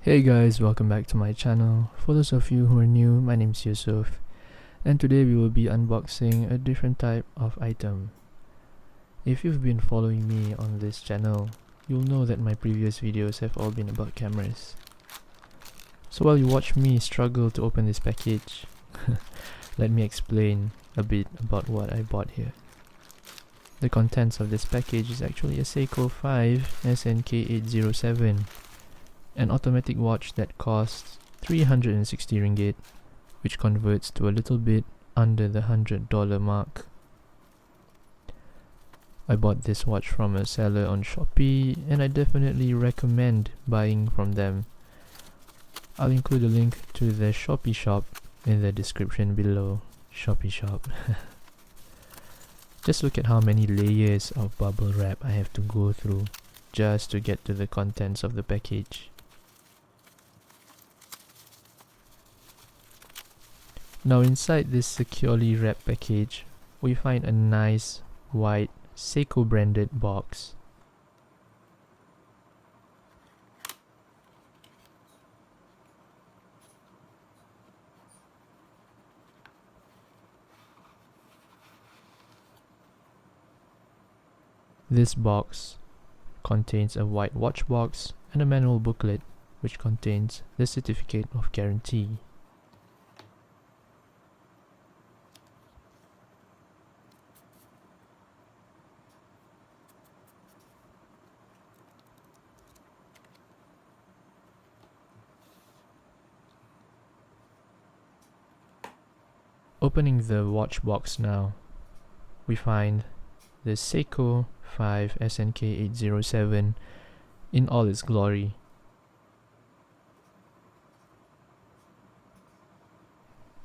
Hey guys, welcome back to my channel. For those of you who are new, my name is Yusuf, and today we will be unboxing a different type of item. If you've been following me on this channel, you'll know that my previous videos have all been about cameras. So while you watch me struggle to open this package, let me explain a bit about what I bought here. The contents of this package is actually a Seiko 5 SNK807, an automatic watch that costs 360 ringgit, which converts to a little bit under the $100 mark. I bought this watch from a seller on Shopee, and I definitely recommend buying from them. I'll include a link to their Shopee shop in the description below. Shopee shop. Just look at how many layers of bubble wrap I have to go through just to get to the contents of the package. Now inside this securely wrapped package, we find a nice white Seiko branded box. This box contains a white watch box and a manual booklet which contains the certificate of guarantee. Opening the watch box now, we find the Seiko 5 SNK807 in all its glory.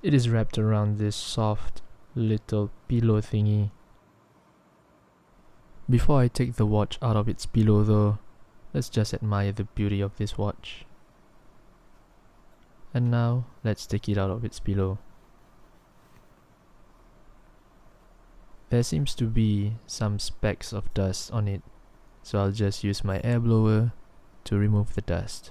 It is wrapped around this soft little pillow thingy. Before I take the watch out of its pillow though, let's just admire the beauty of this watch. And now, let's take it out of its pillow. There seems to be some specks of dust on it, so I'll just use my air blower to remove the dust.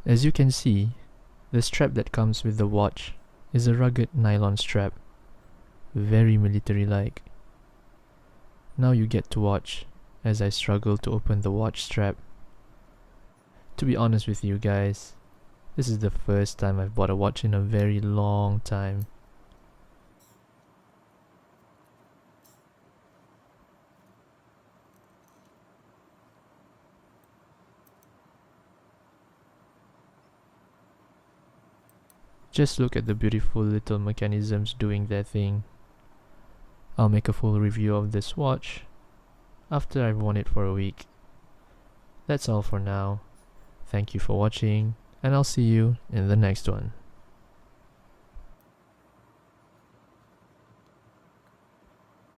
As you can see, the strap that comes with the watch is a rugged nylon strap, very military-like. Now you get to watch as I struggle to open the watch strap. To be honest with you guys, this is the first time I've bought a watch in a very long time. Just look at the beautiful little mechanisms doing their thing. I'll make a full review of this watch after I've worn it for a week. That's all for now. Thank you for watching, and I'll see you in the next one.